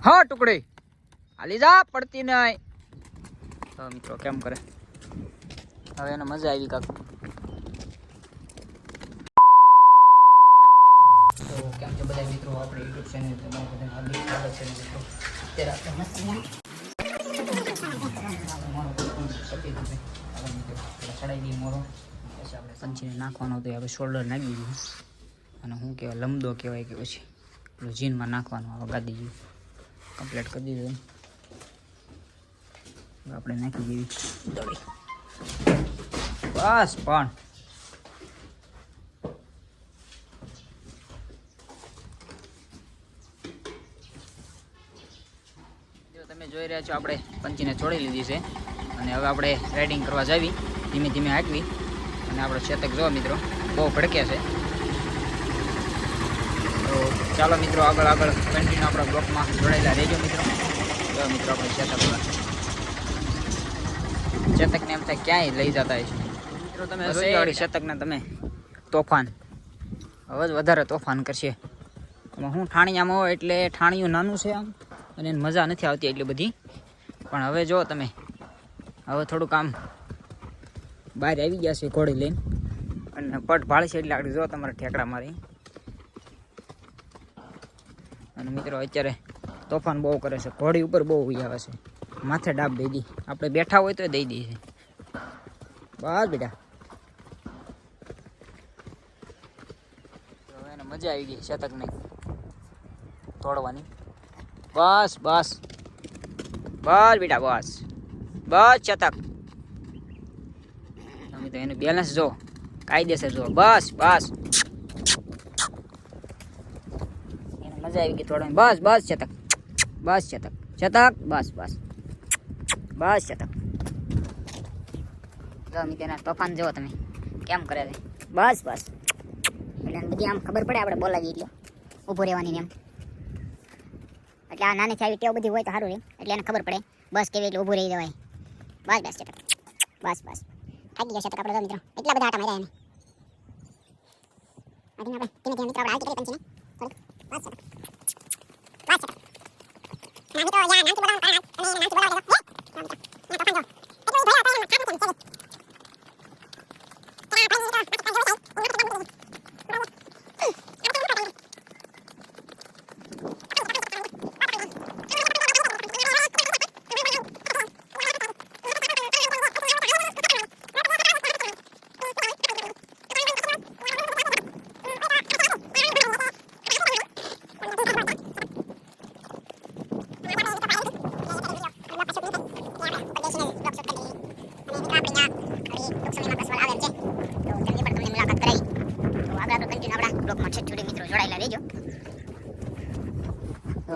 હા ટુકડી હાલી જા પડતી નહીં. તો મિત્રો કેમ કરે હવે એને મજા આવી કાક. તો કેમ છે બધા મિત્રો આપણે યુટ્યુબ ચેનલ તમારા બધાને હાર્દિક સ્વાગત છે મિત્રો. અત્યારે આપણે મસ્ત ચડાવી દઈએ મોરો. પછી આપણે પંચીને નાખવાનો હતો આપણે શોલ્ડર નાખી દીધું અને શું કહેવાય લમદો કહેવાય કે પછી પેલું જીનમાં નાખવાનું આવે ગાદી જેવું કમ્પ્લીટ કરી દીધું. આપણે નાખી દેવી દળી બસ. પણ જો તમે જોઈ રહ્યા છો આપણે પંચીને છોડી લીધી છે અને હવે આપણે રાઇડિંગ કરવા જાવી ધીમે ધીમે હાંકવી. અને આપણો ચેતક જો મિત્રો બહુ ભડકે છે. તો ચાલો મિત્રો આગળ કન્ટિન્યુ આપણા બ્લોકમાં જોડાયેલા રહેજો મિત્રો. જો મિત્રો આપણે ચેતકને એમ થાય ક્યાંય લઈ જતા હોય છે મિત્રો. તમે જોઈ ચેતકને તમે તોફાન હવે જ વધારે તોફાન કરશે. હું ઠાણિયામાં હોય એટલે ઠાણિયું નાનું છે આમ અને એને મજા નથી આવતી એટલી બધી. પણ હવે જો તમે હવે થોડુંક આમ બહાર આવી ગયા છે ઘોડી લઈને અને પટ ભાળશે એટલે આગળ જો તમારે ઠેકડા મારી. અને મિત્રો અત્યારે તોફાન બહુ કરે છે, ઘોડી ઉપર બહુ આવે છે, માથે ડાબ દઈ દી. આપણે બેઠા હોય તો દઈ દઈએ છે. બસ બેટા હવે એને મજા આવી ગઈ શતકને તોડવાની. બસ બસ બસ બેટા બસ બસ શતક. તમે તો એનું બેલેન્સ જો કાયદેસર જો. બસ બસ એને મજા આવી ગઈ તોડવાની. બસ બસ શતક બસ શતક શતક બસ બસ બસ શતક. જો તેના તોફાન જુઓ તમે કેમ કરે છે. બસ બસ એટલે બધી આમ ખબર પડે આપણે બોલાવીએ એટલે ઊભું રહેવાની એમ. એટલે આ નાનેથી આવી ટેવ બધી હોય તો સારું રહે એટલે એને ખબર પડે બસ કેવી એટલે ઊભું રહી જવાય. બસ બસ શતક બસ બસ થાકી ગયા શતક આપણે. મિત્રો એટલા બધા આટા માર્યા એને. આપણે ધીમે ધીમે મિત્રો આપણે આવતી કરી પંચીને થોડીક. બસ શતક બસ શતક નાની તો યા નાની બોલાવવાનું કારણ અને નાની બોલાવવા દો. ના તોફાન જો એટલે ભયા ભયા થાકી કેમ છે.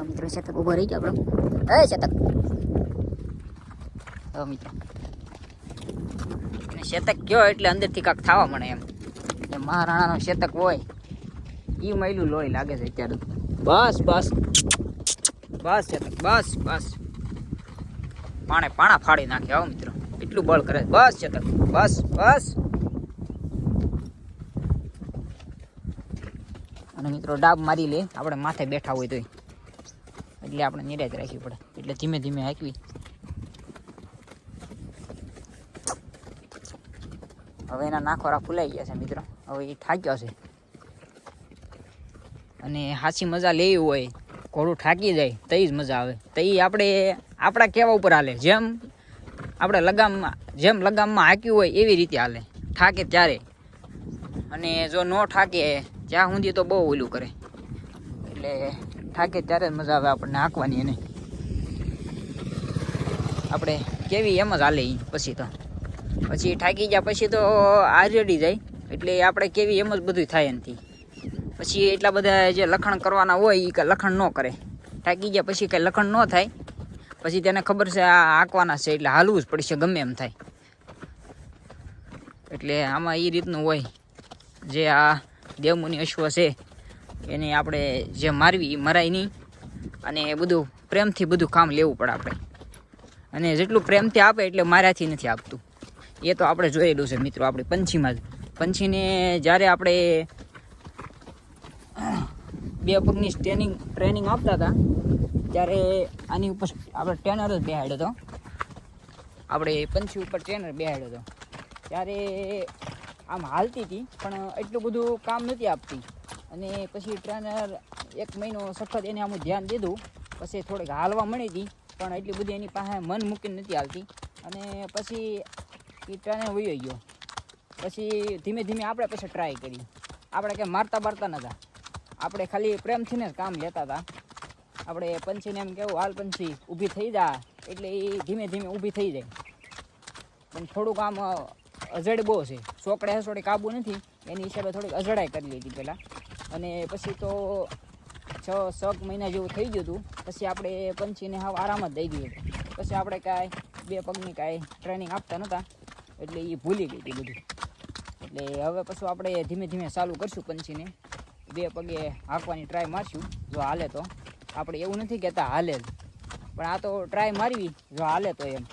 મિત્રો શતક ઉભો રહી ગયો આપણો. હે શતક મિત્રો શતક કયો એટલે અંદરથી કાંક થવા મળે એમ. એટલે મહારાણાનો શતક હોય એ મહિલું લોહી લાગે છે અત્યારે. બસ બસ બસ શતક બસ બસ પાણા ફાડી નાખે. આવો મિત્રો એટલું બળ કરે. બસ શતક બસ બસ. અને મિત્રો ડાબ મારી લે આપણે માથે બેઠા હોય તોય એટલે આપણે નિરાજ રાખવી પડે એટલે ધીમે ધીમે હાંકવી. હવે એના નાખોરા ફૂલાઈ ગયા છે મિત્રો. હવે એ થાક્યો છે અને હાચી મજા લેવી હોય ઘોડું થાકી જાય તઈ જ મજા આવે. તઈ આપણે આપણા કહેવા ઉપર હાલે. જેમ આપણે લગામમાં હાંક્યું હોય એવી રીતે હાલે. થાકે ત્યારે અને જો ન થાકે જ્યાં સુધી તો બહુ ઓલું કરે. એટલે થાકે ત્યારે મજા આવે આપણને હાંકવાની. એને આપણે કેવી એમ જ હાલે પછી થાકી ગયા પછી તો આરડી જાય એટલે આપણે કેવી એમ જ બધું થાય એનાથી. પછી એટલા બધા જે લખણ કરવાના હોય એ લખણ ન કરે. થાકી ગયા પછી કંઈ લખણ ન થાય. પછી તેને ખબર છે આ હાંકવાના છે એટલે હાલવું જ પડશે ગમે એમ થાય. એટલે આમાં એ રીતનું હોય. જે આ દેવમુનિ અશ્વ છે એને આપણે જે મારવી એ મરાય નહીં. અને બધું પ્રેમથી બધું કામ લેવું પડે આપણે. અને જેટલું પ્રેમથી આપે એટલે માર્યાથી નથી આપતું. એ તો આપણે જોયેલું છે મિત્રો. આપણે પંછીમાં જ પંછીને જ્યારે આપણે 2 પગની ટ્રેનિંગ આપતા હતા ત્યારે આની ઉપર આપણે ટ્રેનર જ બેહાડ્યો હતો, આપણે પંછી ઉપર ટ્રેનર બેહાડ્યો હતો. ત્યારે આમ હાલતી હતી પણ એટલું બધું કામ નથી આપતી. અને પછી ટ્રેનર 1 મહિનો સખત એને આમ ધ્યાન દીધું, પછી થોડીક હાલવા મળી હતી પણ એટલી બધી એની પાસે મન મૂકીને નથી હાલતી. અને પછી એ ટ્રેનર વયો ગયો. પછી ધીમે ધીમે આપણે પછી ટ્રાય કરી. આપણે કંઈ મારતા બારતા નહોતા, આપણે ખાલી પ્રેમથી ને કામ લેતા હતા. આપણે પંછીને એમ કહેવું, હાલ પંછી ઊભી થઈ જા, એટલે એ ધીમે ધીમે ઊભી થઈ જાય. પણ થોડુંક આમ અજડ બહુ છે, સોકડે હસોડે કાબુ નથી, એની હિસાબે થોડીક અજડાઈ કરી લીધી પહેલાં. અને પછી તો 6 મહિના જેવું થઈ ગયું હતું. પછી આપણે પંછીને હાવ આરામ જ દઈ દીધું. પછી આપણે કાંઈ 2 પગની કાંઈ ટ્રેનિંગ આપતા નહોતા, એટલે એ ભૂલી ગઈ હતી બધું. એટલે હવે પછી આપણે ધીમે ધીમે ચાલુ કરશું પંછીને 2 પગે હાંકવાની ટ્રાય મારશું. જો હાલે તો, આપણે એવું નથી કહેતા હાલે જ, પણ આ તો ટ્રાય મારવી જો હાલે તો એમ.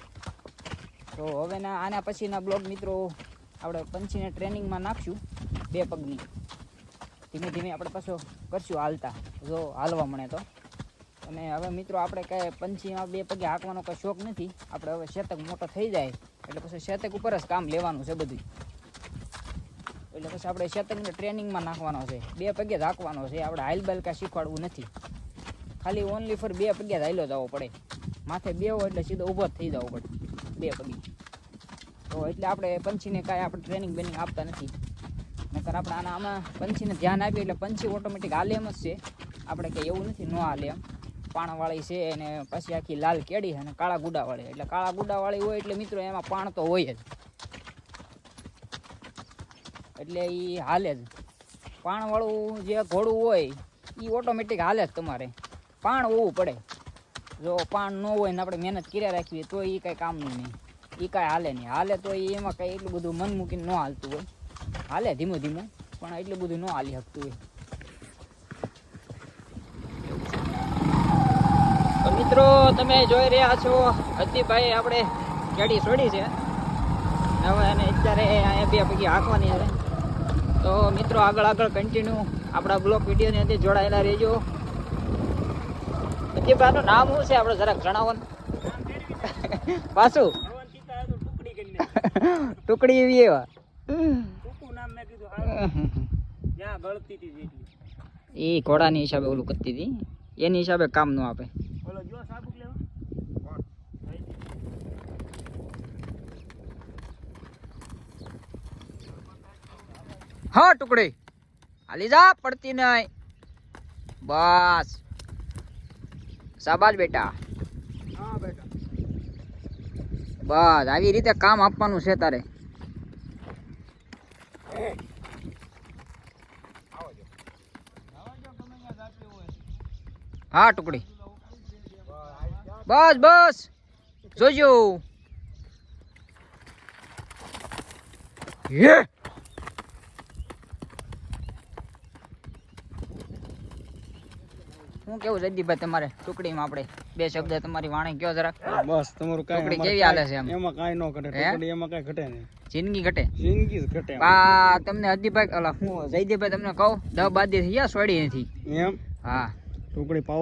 તો હવે આના પછીના બ્લોગ મિત્રો આપણે પંછીને ટ્રેનિંગમાં નાખશું 2 પગની. ધીમે ધીમે આપણે પાછો કરશું હાલતા, જો હાલવા મળે તો. અને હવે મિત્રો આપણે કાંઈ પંછીમાં 2 પગે હાંકવાનો કંઈ શોખ નથી. આપણે હવે શેતક મોટો થઈ જાય એટલે પછી શેતક ઉપર જ કામ લેવાનું છે બધું. એટલે પછી આપણે શેતકને ટ્રેનિંગમાં નાખવાનો છે, 2 પગે જ હાંકવાનો છે. આપણે હાઈલ બાઈલ કાંઈ શીખવાડવું નથી, ખાલી ઓનલી ફોર 2 પગે જ હાઈલો જવો પડે. માથે બેવો એટલે સીધો ઊભો જ થઈ જવો પડે 2 પગે. તો એટલે આપણે પંછીને કાંઈ આપણે ટ્રેનિંગ બેનિંગ આપતા નથી. નકર આપણે આમાં પંછીને ધ્યાન આપીએ એટલે પંછી ઓટોમેટિક હાલે એમ જ છે. આપણે કંઈ એવું નથી ન હાલે એમ. પાણવાળી છે અને પછી આખી લાલ કેડી અને કાળા ગુડાવાળી. એટલે કાળા ગુડાવાળી હોય એટલે મિત્રો એમાં પાણ તો હોય જ, એટલે એ હાલે જ. પાણવાળું જે ઘોડું હોય એ ઓટોમેટિક હાલે જ. તમારે પાણ હોવું પડે. જો પાણ ન હોય ને આપણે મહેનત કર્યા રાખીએ તો એ કાંઈ કામનું નહીં, એ કાંઈ હાલે નહીં. હાલે તો એમાં કાંઈ એટલું બધું મન મૂકીને ન હાલતું હોય. હાલે ધીમું ધીમું, પણ એટલું બધું ન હાલી શકતું હોય. તો મિત્રો તમે જોઈ રહ્યા છો હતીભાઈ આપણે ગાડી છોડી છે. હવે અને અત્યારે અહીંયા 2 પૈકી હાંકવાની છે. તો મિત્રો આગળ કન્ટિન્યુ આપણા બ્લોગ વિડીયોની અંદર જોડાયેલા રહેજો. હતીભાઈનું નામ શું છે આપણે જરાક જણાવો ને પાછું. ટુકડી એવી એવા એ ઘોડાની હિસાબે ઓલું કરતી હતી, એની હિસાબે કામ ન આપે. હા ટુકડી હાલી જા, પડતી નહીં. બસ શાબાશ બેટા. બસ આવી રીતે કામ આપવાનું છે તારે. હા ટુકડી બસ બસ જોજો. શું કેવું જયદીપભાઈ તમારે ટુકડીમાં આપણે 2 શબ્દ તમારી વાણી કયો જરાક. બસ તમારું કાઈ ટુકડી કેવી હાલે છે? એમાં કાઈ ન ઘટે, ટુકડી એમાં કાઈ ઘટે નહીં. જિંદગી ઘટે, જિંદગી જ ઘટે. તમને હરદીપભાઈ હું જયદીપભાઈ તમને કહું 10-12 દી થઈ ગયા સોડી નથી એમ. હા ટુકડી પાવર